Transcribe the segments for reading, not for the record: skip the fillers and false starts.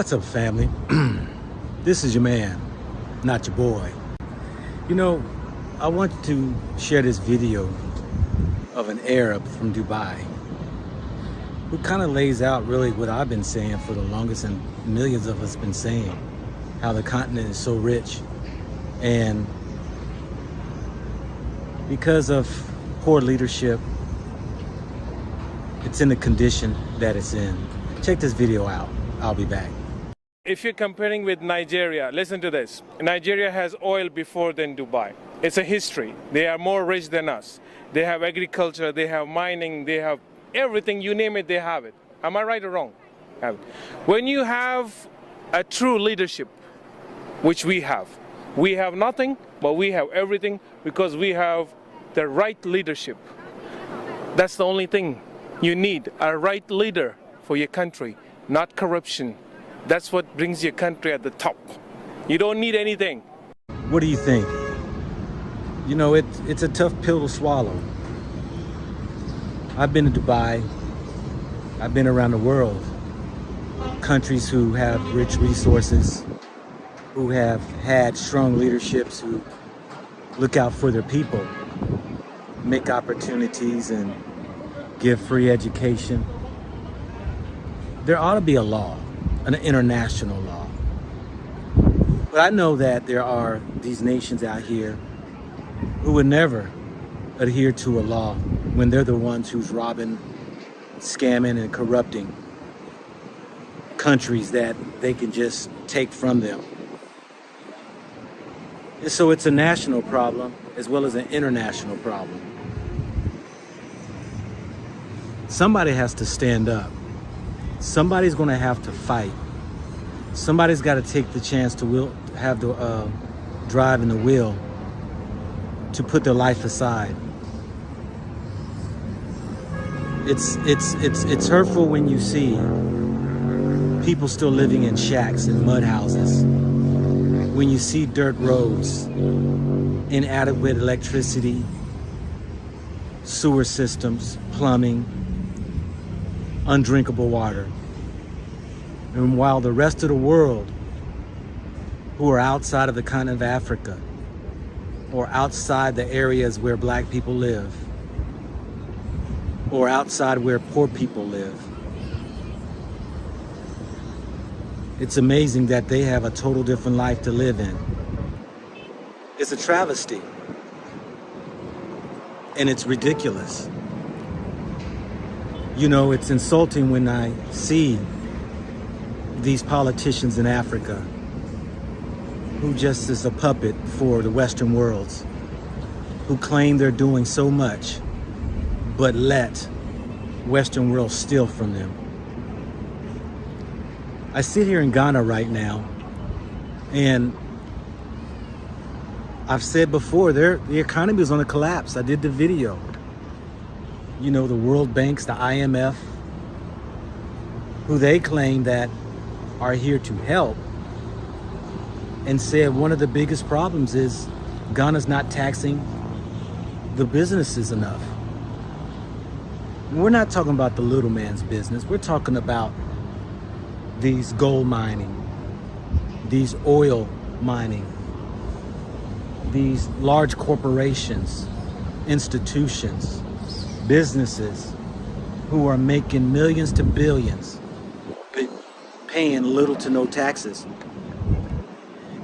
What's up, family? This is your man, not your boy. You know, I want to share this video of an Arab from Dubai who kind of lays out really what I've been saying for the longest and millions of us been saying, how the continent is so rich, and because of poor leadership, it's in the condition that it's in. Check this video out. I'll be back. If you're comparing with Nigeria, listen to this. Nigeria has oil before than Dubai. It's a history. They are more rich than us. They have agriculture, they have mining, they have everything, you name it, they have it. Am I right or wrong? When you have a true leadership, which we have nothing, but we have everything because we have the right leadership. That's the only thing you need, a right leader for your country, not corruption. That's what brings your country at the top. You don't need anything. What do you think? You know, it's a tough pill to swallow. I've been to Dubai. I've been around the world. Countries who have rich resources, who have had strong leaderships, who look out for their people, make opportunities and give free education. There ought to be a law, an international law. But I know that there are these nations out here who would never adhere to a law when they're the ones who's robbing, scamming, and corrupting countries that they can just take from them. And so it's a national problem as well as an international problem. Somebody has to stand up. Somebody's going to have to fight. Somebody's got to take the chance to have the drive and the will to put their life aside. It's hurtful when you see people still living in shacks and mud houses. When you see dirt roads, inadequate electricity, sewer systems, plumbing, undrinkable water. And while the rest of the world who are outside of the continent of Africa or outside the areas where black people live or outside where poor people live, it's amazing that they have a total different life to live in. It's a travesty. And it's ridiculous. You know, it's insulting when I see these politicians in Africa who just is a puppet for the Western worlds, who claim they're doing so much, but let Western world steal from them. I sit here in Ghana right now, and I've said before, the economy is on a collapse. I did the video. You know, the World Banks, the IMF, who they claim that are here to help, and said one of the biggest problems is Ghana's not taxing the businesses enough. We're not talking about the little man's business. We're talking about these gold mining, these oil mining, these large corporations, institutions, businesses who are making millions to billions, but paying little to no taxes.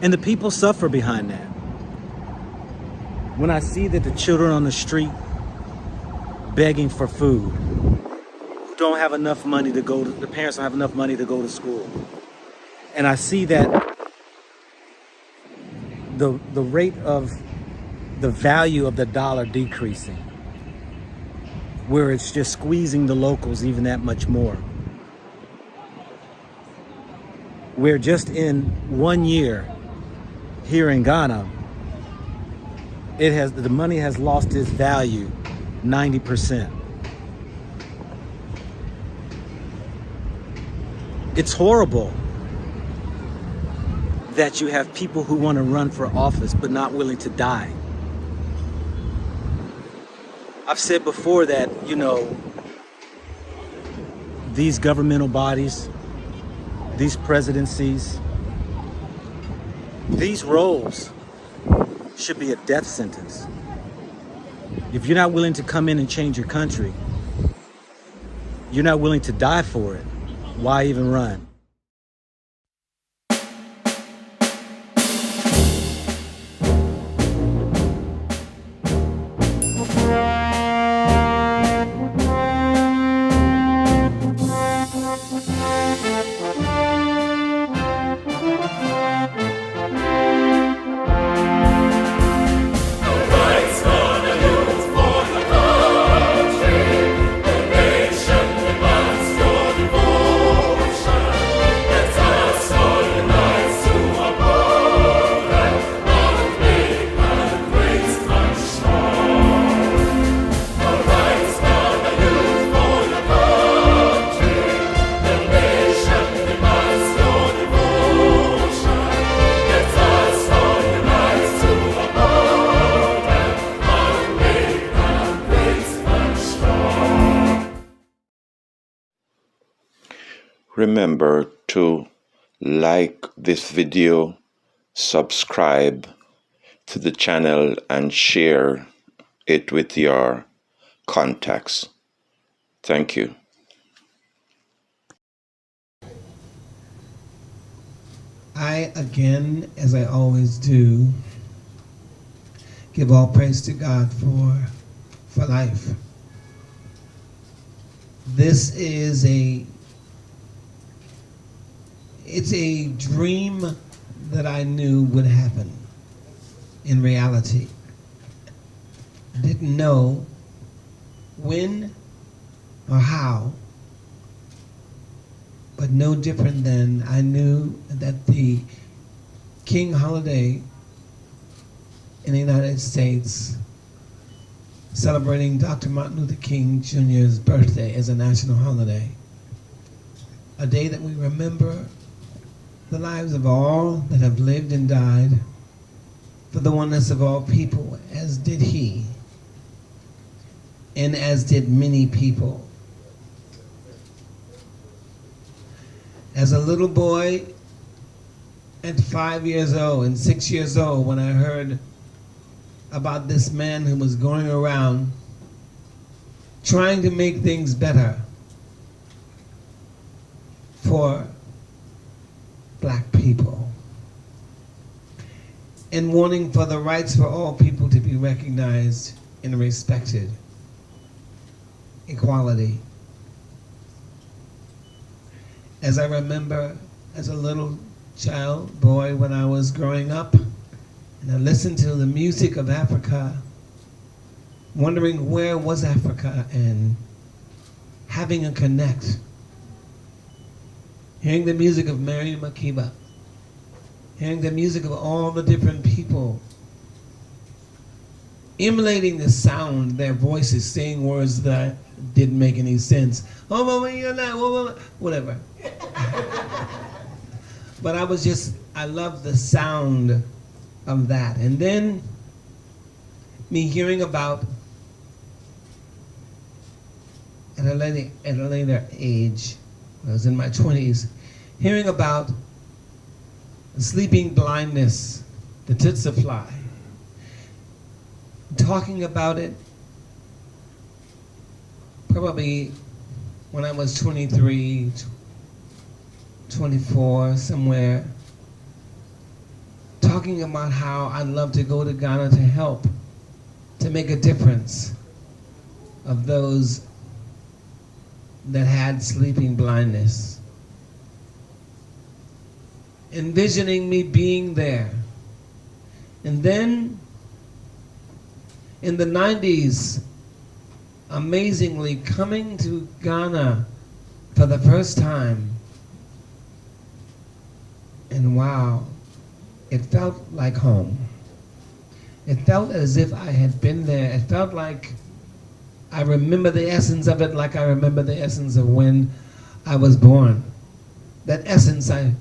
And the people suffer behind that. When I see that the children on the street begging for food, who don't have enough money to go to, the parents don't have enough money to go to school. And I see that the rate of the value of the dollar decreasing, where it's just squeezing the locals even that much more. Where just in 1 year here in Ghana, the money has lost its value 90%. It's horrible that you have people who want to run for office but not willing to die. I've said before that, you know, these governmental bodies these presidencies, these roles should be a death sentence. If you're not willing to come in and change your country, you're not willing to die for it, why even run? Remember to like this video, subscribe to the channel, and share it with your contacts. Thank you. I, again, as I always do, give all praise to God for life. This is it's a dream that I knew would happen in reality. I didn't know when or how, but no different than I knew that the King holiday in the United States, celebrating Dr. Martin Luther King Jr.'s birthday as a national holiday, a day that we remember the lives of all that have lived and died for the oneness of all people, as did he, and as did many people. As a little boy at 5 years old and 6 years old, when I heard about this man who was going around trying to make things better for Black people and wanting for the rights for all people to be recognized and respected, equality. As I remember as a little child, boy, when I was growing up, and I listened to the music of Africa, wondering where was Africa and having a connect. Hearing the music of Mary Makeba, hearing the music of all the different people, emulating the sound, their voices, saying words that didn't make any sense. Whatever. But I loved the sound of that. And then me hearing about, at a later age, I was in my 20s, hearing about sleeping blindness, the tsetse fly, talking about it probably when I was 23, 24, somewhere, talking about how I'd love to go to Ghana to help, to make a difference of those that had sleeping blindness. Envisioning me being there. And then in the 90s, amazingly coming to Ghana for the first time. And wow, it felt like home. It felt as if I had been there. It felt like I remember the essence of it, like I remember the essence of when I was born. That essence I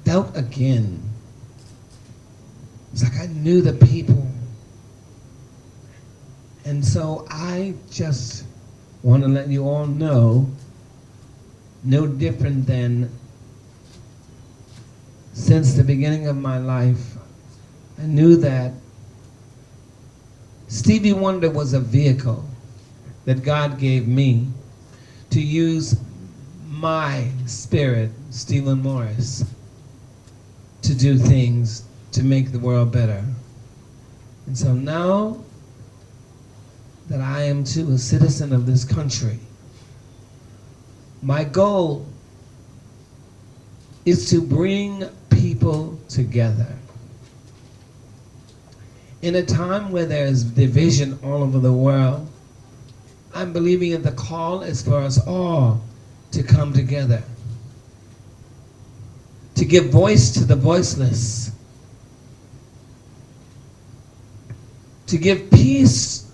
felt again. It's like I knew the people. And so I just want to let you all know, no different than since the beginning of my life, I knew that Stevie Wonder was a vehicle that God gave me to use my spirit, Stephen Morris, to do things to make the world better. And so now that I am too a citizen of this country, my goal is to bring people together. In a time where there is division all over the world, I'm believing that the call is for us all to come together, to give voice to the voiceless, to give peace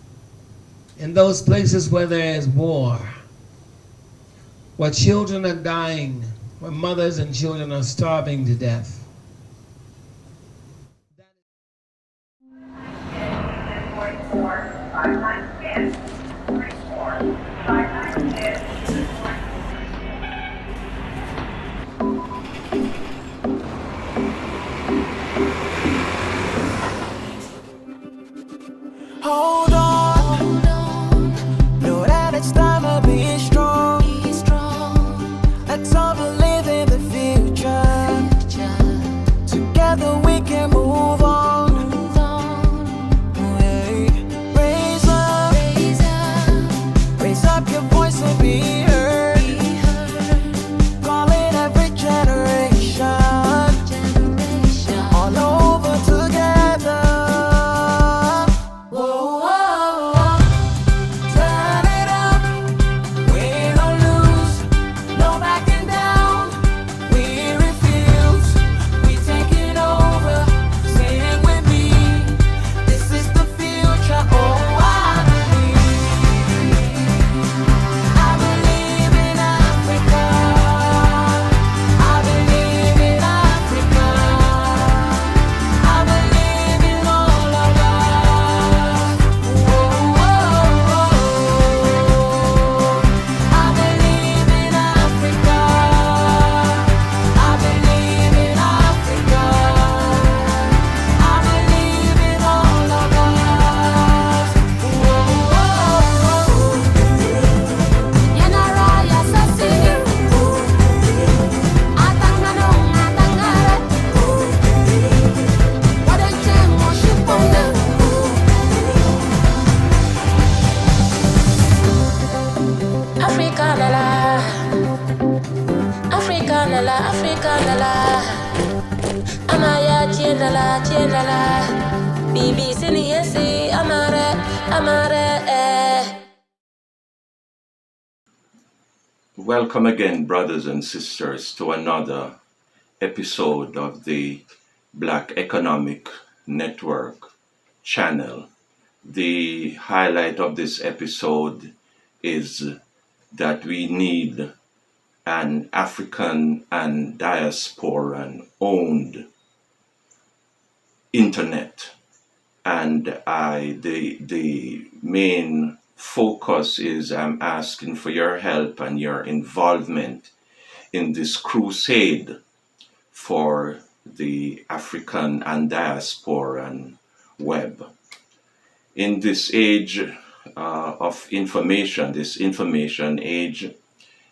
in those places where there is war, where children are dying, where mothers and children are starving to death. Hold on, know that it's time to be strong. Let's all believe in the future. Together we can move on. Hey, raise up your voice and be heard. Calling every generation, all over together. Turn it up, win or lose, no backing down. We refuse, we take it over. Sing with me, this is the future. Oh, I believe in Africa. I believe in Africa. I believe in all of us. I believe in Africa. I believe in Africa. I believe in all of us. Yanara yasasini, atangano atangara, wadenche moshipona. Afrika lala, Afrika lala, Afrika lala. Amaya chiendala, bibi sini yesi amare. Welcome again, brothers and sisters, to another episode of the Black Economic Network channel. The highlight of this episode is that we need an African and Diasporan owned internet, and the main focus is I'm asking for your help and your involvement in this crusade for the African and Diasporan web. In this age of information, this information age,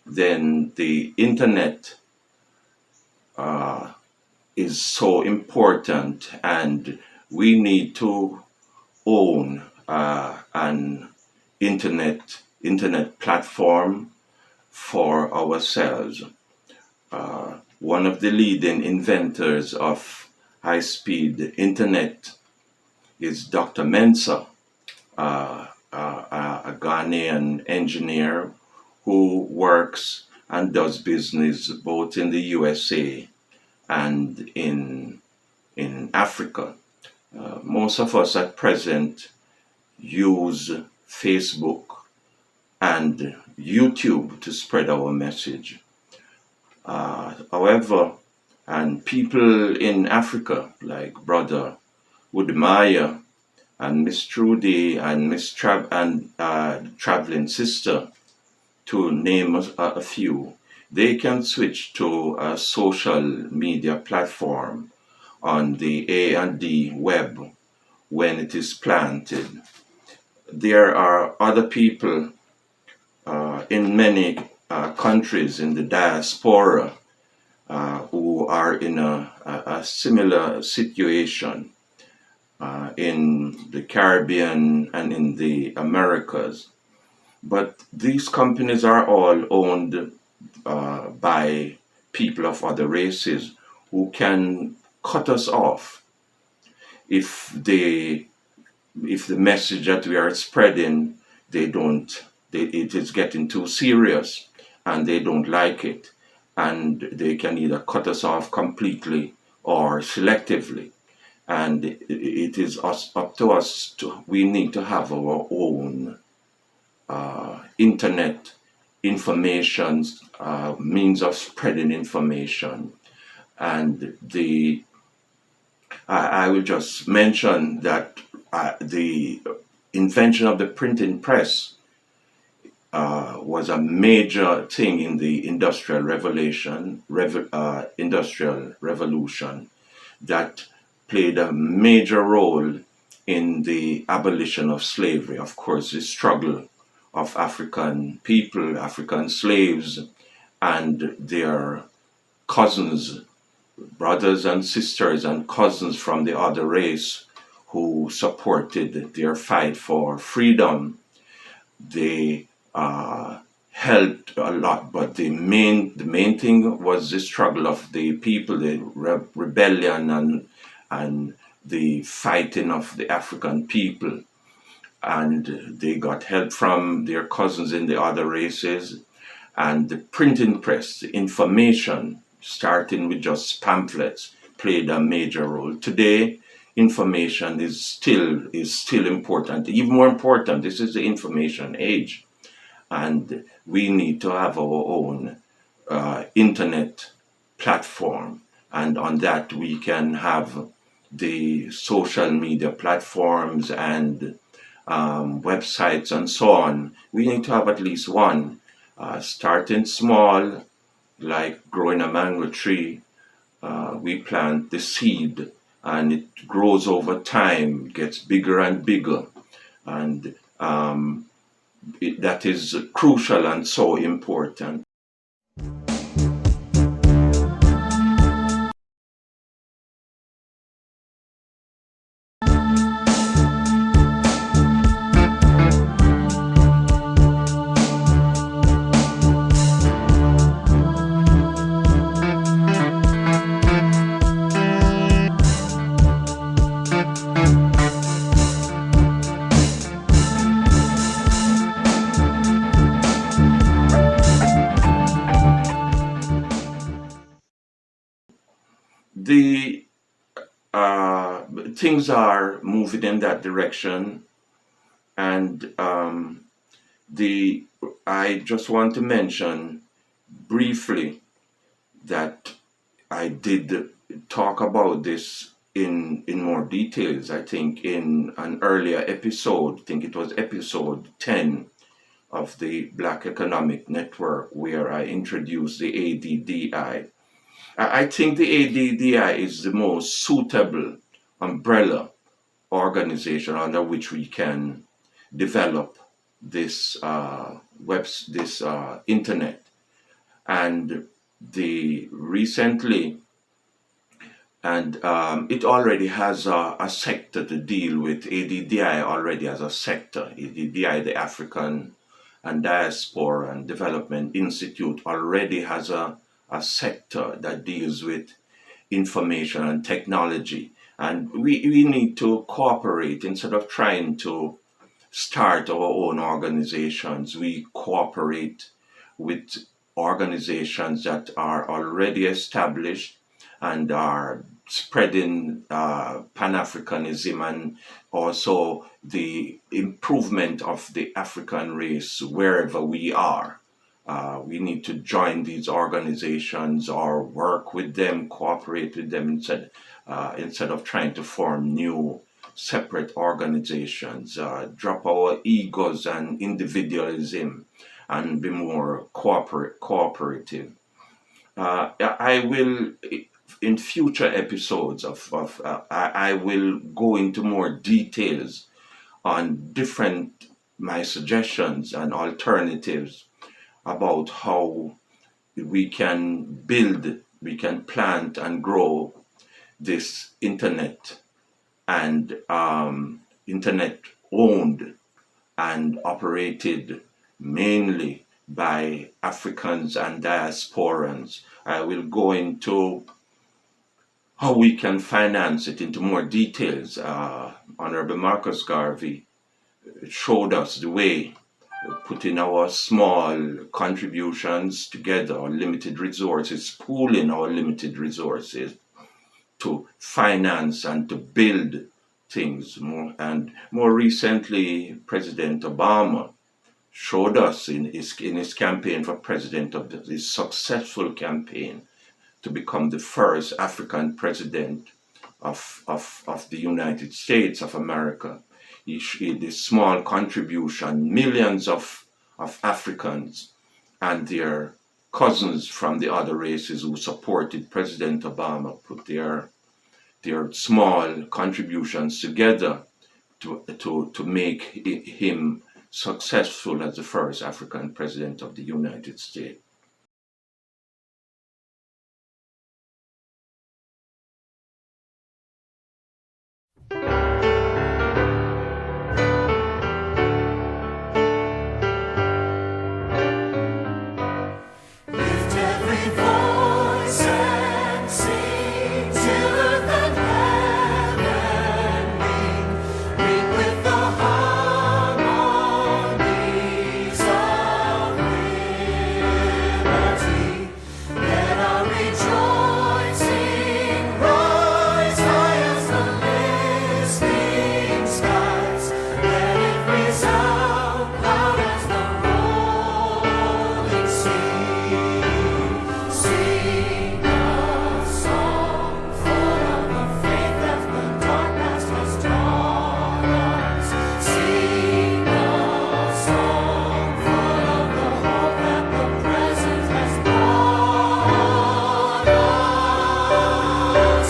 then the internet is so important, and we need to own an internet platform for ourselves. One of the leading inventors of high-speed internet is Dr. Mensah, a Ghanaian engineer who works and does business both in the USA and in Africa. Most of us at present use Facebook and YouTube to spread our message. However, and people in Africa, like Brother Woodmeyer and Miss Trudy and Miss Traveling Sister, to name a few, they can switch to a social media platform on the A&D web when it is planted. There are other people in many countries in the diaspora who are in a similar situation in the Caribbean and in the Americas. But these companies are all owned by people of other races who can cut us off if the message that we are spreading, it is getting too serious and they don't like it, and they can either cut us off completely or selectively. And it is up to us we need to have our own internet information, means of spreading information. And I will just mention that the invention of the printing press was a major thing in the industrial revolution that played a major role in the abolition of slavery. Of course, the struggle of African people, African slaves, and their cousins, brothers and sisters and cousins from the other race who supported their fight for freedom. They helped a lot, but the main thing was the struggle of the people, the rebellion and the fighting of the African people. And they got help from their cousins in the other races. And the printing press, the information, starting with just pamphlets, played a major role. Today, information is still important, even more important. This is the information age, and we need to have our own internet platform, and on that we can have the social media platforms and websites and so on. We need to have at least one, starting small, like growing a mango tree. We plant the seed and it grows over time, gets bigger and bigger, and that is crucial and so important. The things are moving in that direction, and I just want to mention briefly that I did talk about this in more details, I think, in an earlier episode. I think it was episode 10 of the Black Economic Network, where I introduced the ADDI. I think the ADDI is the most suitable umbrella organization under which we can develop this internet. And it already has a sector to deal with. ADDI already has a sector. ADDI, the African and Diaspora and Development Institute, already has a sector that deals with information and technology. And we need to cooperate. Instead of trying to start our own organizations, we cooperate with organizations that are already established and are spreading Pan-Africanism and also the improvement of the African race wherever we are. We need to join these organizations or work with them, cooperate with them instead of trying to form new separate organizations. Drop our egos and individualism and be more cooperative. I will, in future episodes I will go into more details on my suggestions and alternatives about how we can plant and grow this internet and internet owned and operated mainly by Africans and diasporans. I will go into how we can finance it into more details. Honorable Marcus Garvey showed us the way, putting our small contributions together, our limited resources, pooling our limited resources to finance and to build things more. And more recently, President Obama showed us in his campaign for president, of his successful campaign to become the first African president of the United States of America. He did small contribution, millions of Africans and their cousins from the other races who supported President Obama put their small contributions together to make him successful as the first African president of the United States. Lift every voice and sing till earth and heaven ring with the harmonies of liberty. Let our rejoicing rise high as the listening skies. Let it resound loud as the rolling sea. Sing a song full of the faith that the dark past has taught us. Sing a song full of the hope that the present has brought us.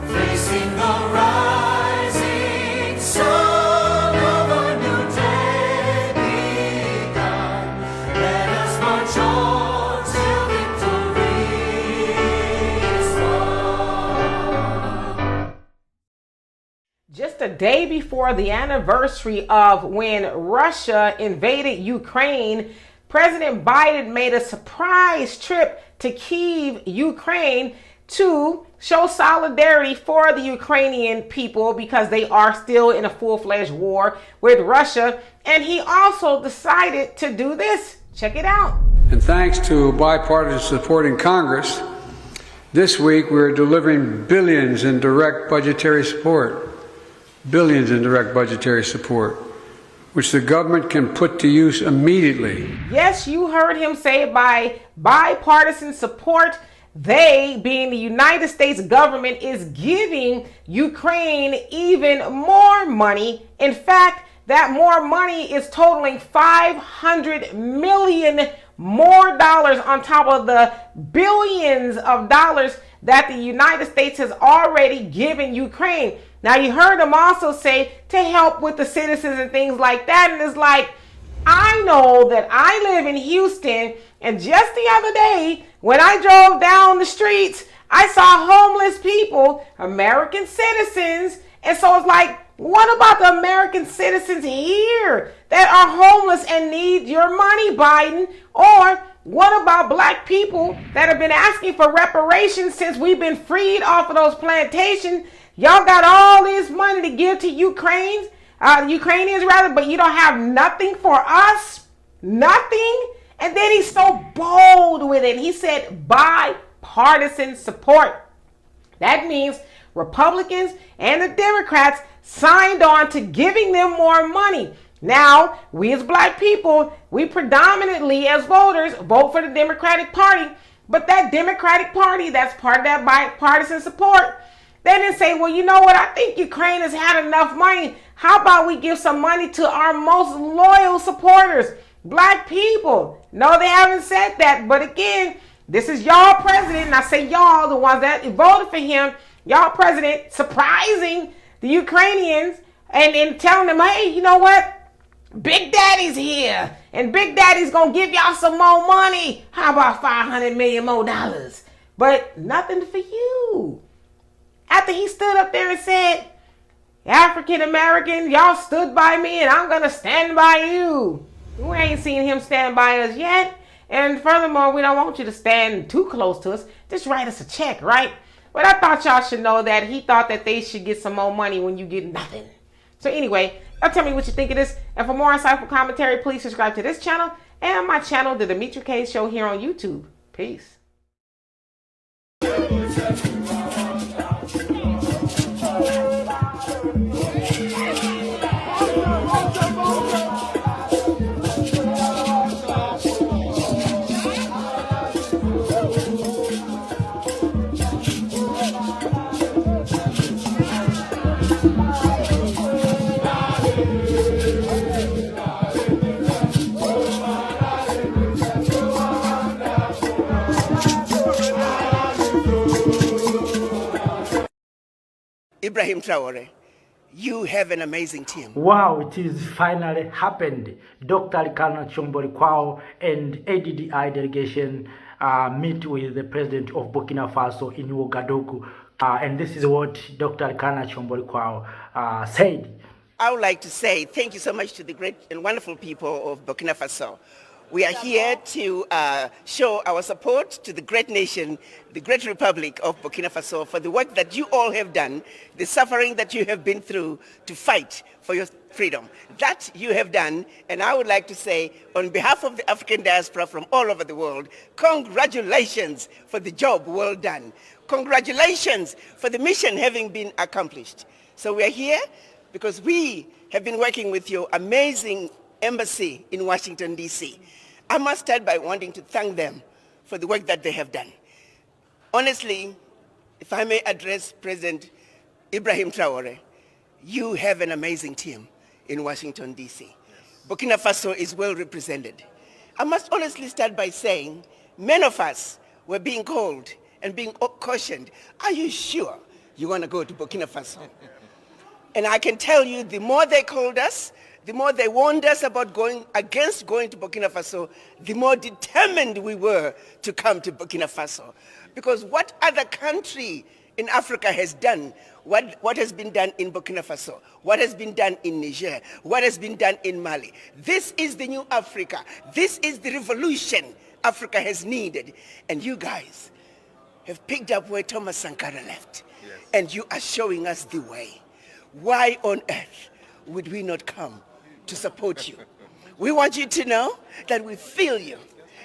Facing the rising sun of a new day begun, let us march on till victory is won. Just a day before the anniversary of when Russia invaded Ukraine, President Biden made a surprise trip to Kyiv, Ukraine, to show solidarity for the Ukrainian people because they are still in a full-fledged war with Russia. And he also decided to do this. Check it out. And thanks to bipartisan support in Congress, this week we're delivering billions in direct budgetary support. Billions in direct budgetary support, which the government can put to use immediately. Yes, you heard him say by bipartisan support. They, being the United States government, is giving Ukraine even more money. In fact, that more money is totaling $500 million more dollars on top of the billions of dollars that the United States has already given Ukraine. Now, you heard him also say to help with the citizens and things like that. And it's like, I know that I live in Houston, and just the other day when I drove down the streets, I saw homeless people, American citizens. And so it's like, what about the American citizens here that are homeless and need your money, Biden? Or what about black people that have been asking for reparations since we've been freed off of those plantations? Y'all got all this money to give to Ukrainians, but you don't have nothing for us? Nothing? And then he's so bold with it. He said bipartisan support. That means Republicans and the Democrats signed on to giving them more money. Now, we as black people, we predominantly as voters vote for the Democratic Party, but that Democratic Party that's part of that bipartisan support, they didn't say, well, you know what, I think Ukraine has had enough money. How about we give some money to our most loyal supporters, black people? No, they haven't said that. But again, This is y'all president, and I say y'all, the ones that voted for him, y'all president, surprising the Ukrainians and telling them, hey, you know what? Big Daddy's here, and Big Daddy's gonna give y'all some more money. How about $500 million more? But nothing for you. After he stood up there and said, African-American, y'all stood by me, and I'm gonna stand by you. We ain't seen him stand by us yet. And furthermore, we don't want you to stand too close to us. Just write us a check, right? But I thought y'all should know that he thought that they should get some more money when you get nothing. So anyway, y'all tell me what you think of this. And for more insightful commentary, please subscribe to this channel and my channel, The Demetri K Show, here on YouTube. Peace. Ibrahim Traore, you have an amazing team. Wow, it is finally happened. Dr. Arikana Chombolekwao and ADDI delegation meet with the president of Burkina Faso in Ouagadougou. And this is what Dr. Arikana Chombolekwao said. I would like to say thank you so much to the great and wonderful people of Burkina Faso. We are here to show our support to the great nation, the great republic of Burkina Faso, for the work that you all have done, the suffering that you have been through to fight for your freedom. That you have done, and I would like to say, on behalf of the African diaspora from all over the world, congratulations for the job well done. Congratulations for the mission having been accomplished. So we are here because we have been working with your amazing embassy in Washington, D.C. I must start by wanting to thank them for the work that they have done. Honestly, if I may address President Ibrahim Traore, you have an amazing team in Washington, D.C. Burkina Faso is well represented. I must honestly start by saying many of us were being called and being cautioned, are you sure you want to go to Burkina Faso? And I can tell you, the more they called us, the more they warned us about going to Burkina Faso, the more determined we were to come to Burkina Faso. Because what other country in Africa has done, what has been done in Burkina Faso, what has been done in Niger, what has been done in Mali. This is the new Africa. This is the revolution Africa has needed. And you guys have picked up where Thomas Sankara left. Yes. And you are showing us the way. Why on earth would we not come to support you? We want you to know that we feel you,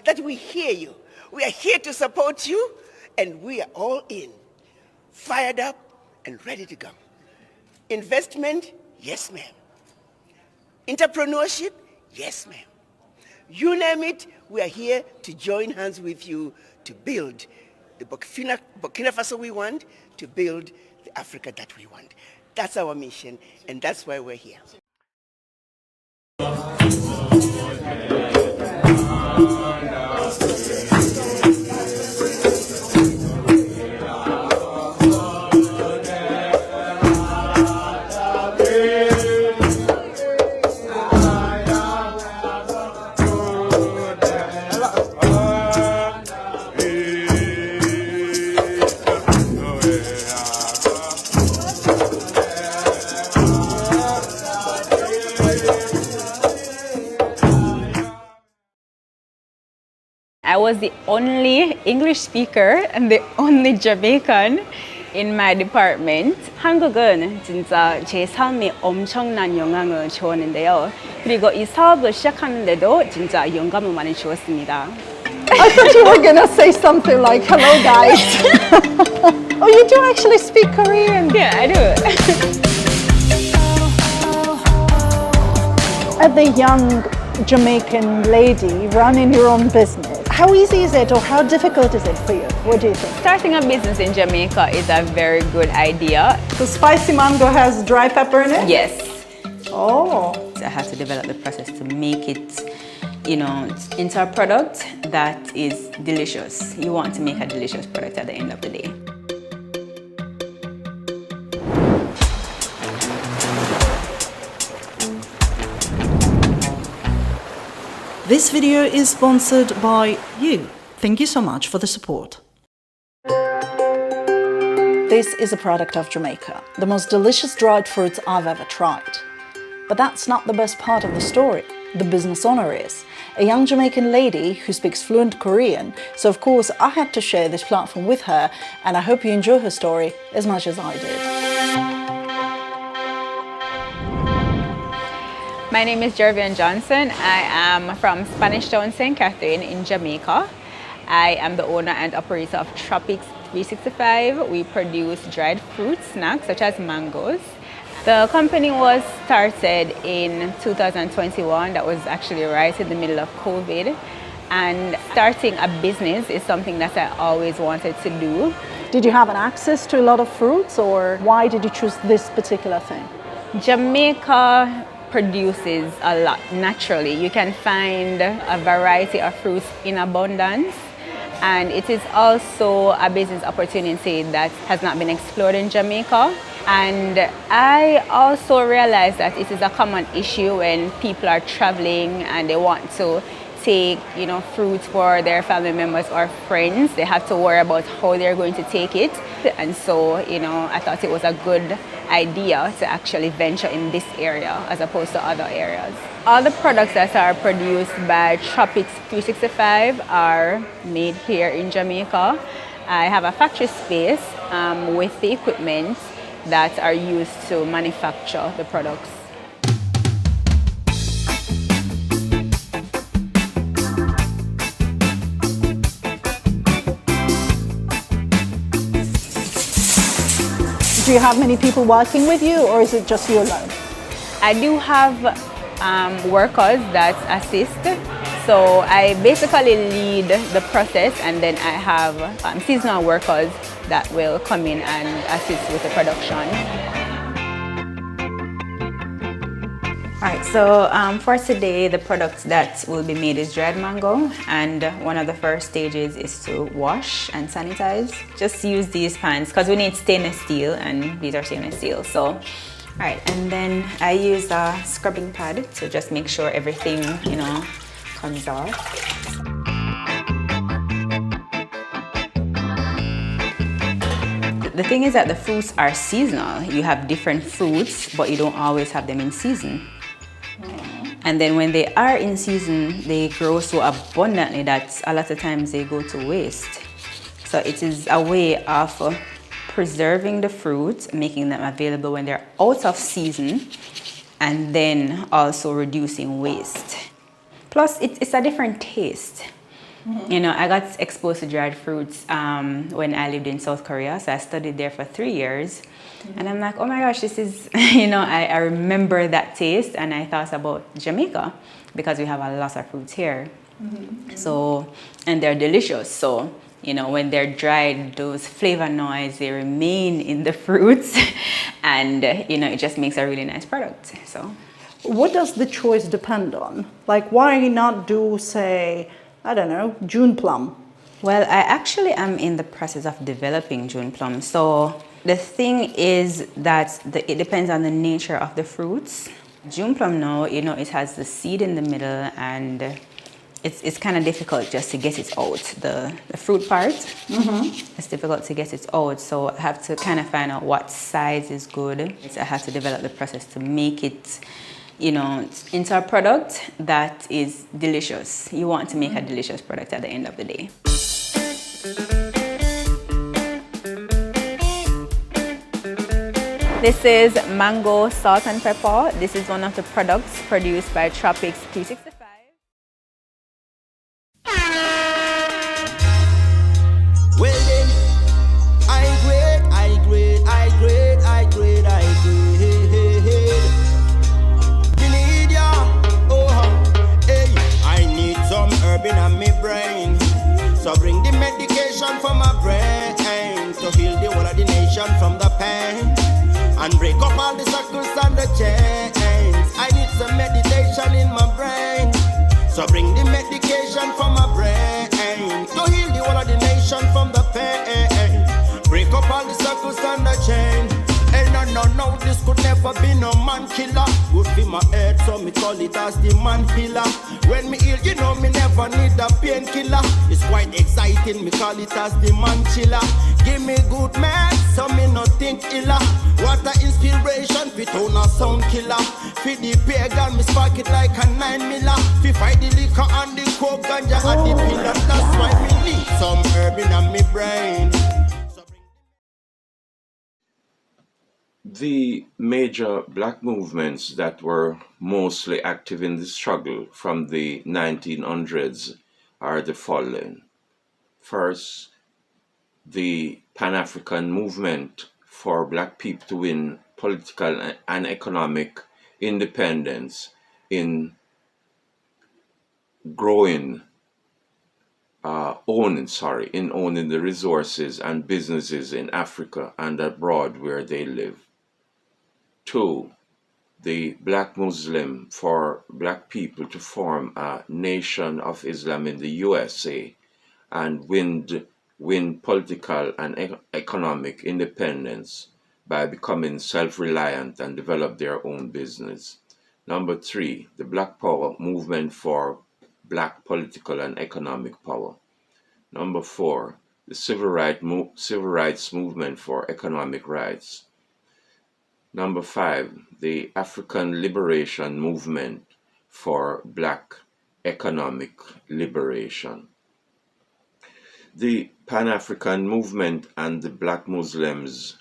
that we hear you. We are here to support you, and we are all in, fired up and ready to go. Investment, yes ma'am. Entrepreneurship, yes ma'am. You name it, we are here to join hands with you to build the Burkina Faso we want, to build the Africa that we want. That's our mission, and that's why we're here. I was the only English speaker and the only Jamaican in my department. 한국은 진짜 제 삶에 엄청난 영향을 주었는데요. 그리고 이 사업을 시작하는데도 진짜 영감을 많이 주었습니다. I thought you were gonna say something like, hello guys. Oh, you do actually speak Korean? Yeah, I do. As a young Jamaican lady running your own business, how easy is it or how difficult is it for you? What do you think? Starting a business in Jamaica is a very good idea. So spicy mango has dry pepper in it? Yes. Oh. I had to develop the process to make it into a product that is delicious. You want to make a delicious product at the end of the day. This video is sponsored by you. Thank you so much for the support. This is a product of Jamaica, the most delicious dried fruits I've ever tried. But that's not the best part of the story. The business owner is a young Jamaican lady who speaks fluent Korean, so of course I had to share this platform with her, and I hope you enjoy her story as much as I did. My name is Jarvian Johnson. I am from Spanish Town, St. Catherine in Jamaica. I am the owner and operator of Tropics 365. We produce dried fruit snacks such as mangoes. The company was started in 2021. That was actually right in the middle of COVID. And starting a business is something that I always wanted to do. Did you have an access to a lot of fruits, or why did you choose this particular thing? Jamaica produces a lot naturally. You can find a variety of fruits in abundance, and it is also a business opportunity that has not been explored in Jamaica. And I also realized that it is a common issue when people are traveling and they want to take, fruits for their family members or friends. They have to worry about how they're going to take it. And so, I thought it was a good idea to actually venture in this area as opposed to other areas. All the products that are produced by Tropics 365 are made here in Jamaica. I have a factory space with the equipment that are used to manufacture the products. Do you have many people working with you, or is it just you alone? I do have workers that assist. So I basically lead the process, and then I have seasonal workers that will come in and assist with the production. Alright, so for today, the product that will be made is dried mango, and one of the first stages is to wash and sanitize. Just use these pans because we need stainless steel, and these are stainless steel. So, alright, and then I use a scrubbing pad to just make sure everything, comes off. The thing is that the fruits are seasonal. You have different fruits, but you don't always have them in season. And then when they are in season, they grow so abundantly that a lot of times they go to waste. So it is a way of preserving the fruits, making them available when they're out of season, and then also reducing waste. Plus, it's a different taste. I got exposed to dried fruits when I lived in South Korea, so I studied there for 3 years. And I'm like, oh my gosh, this is, I remember that taste, and I thought about Jamaica because we have a lot of fruits here. So, and they're delicious. So, when they're dried, those flavonoids, they remain in the fruits, and, it just makes a really nice product. So, what does the choice depend on? Like, why not do, say, I don't know, June plum? Well, I actually am in the process of developing June plum. So the thing is that it depends on the nature of the fruits. June plum now, it has the seed in the middle, and it's kind of difficult just to get it out. The fruit part, it's difficult to get it out. So I have to kind of find out what size is good. I have to develop the process to make it into a product that is delicious. You want to make a delicious product at the end of the day. This is mango salt and pepper. This is one of the products produced by Tropics 365. Well then, I grade. We need ya, hey. I need some herb in my brain, so bring the medication for my brain to heal the whole of the nation from the pain and break up all the circles and the chains. I need some meditation in my brain, So bring the medication from my brain to heal the whole of the nation from the pain. Break up all the circles and the chain. Hey, no, this could never be no man killer. Good for my head, so me call it as the man healer. When me ill, you know me never need a painkiller. It's quite exciting, me call it as the man chiller. Give me good man, so me no think illa. What a inspiration, fit on a sound killer. Fit the pagan, me spark it like a 9 miller. Fi fight the liquor and the coke, ganja and the pillar. That's why me need some herb in me brain. The major black movements that were mostly active in the struggle from the 1900s are the following. First, the Pan-African movement for black people to win political and economic independence in owning the resources and businesses in Africa and abroad where they live. 2, the black Muslim for black people to form a nation of Islam in the USA and win political and economic independence by becoming self-reliant and develop their own business. Number 3, the Black Power movement for black political and economic power. Number 4, the civil rights movement for economic rights. Number 5, the African liberation movement for black economic liberation. The Pan-African movement and the black Muslims,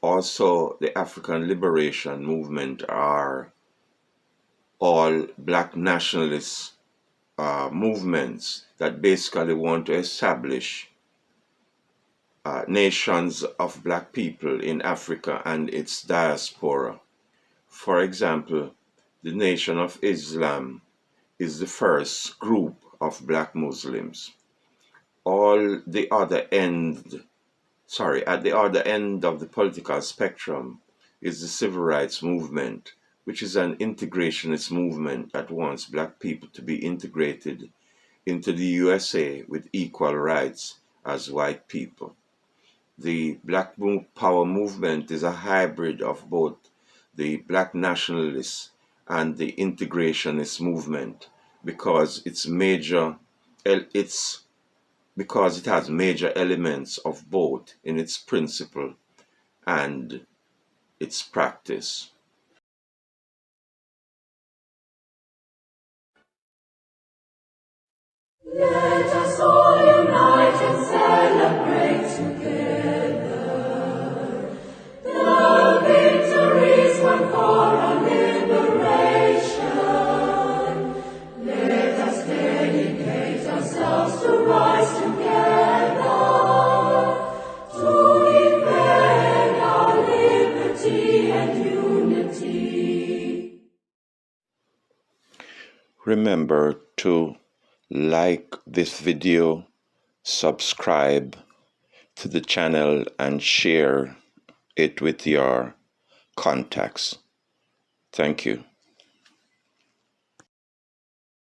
also the African liberation movement, are all black nationalist movements that basically want to establish nations of black people in Africa and its diaspora. For example, the Nation of Islam is the first group of black Muslims. At the other end of the political spectrum is the civil rights movement, which is an integrationist movement that wants black people to be integrated into the USA with equal rights as white people. The Black Power movement is a hybrid of both the black nationalists and the integrationist movement because it has major elements of both in its principle and its practice. Let us all unite and celebrate together the victories won for our liberation. Let us dedicate ourselves to rise together to defend our liberty and unity. Remember to like this video, subscribe to the channel, and share it with your contacts. Thank you.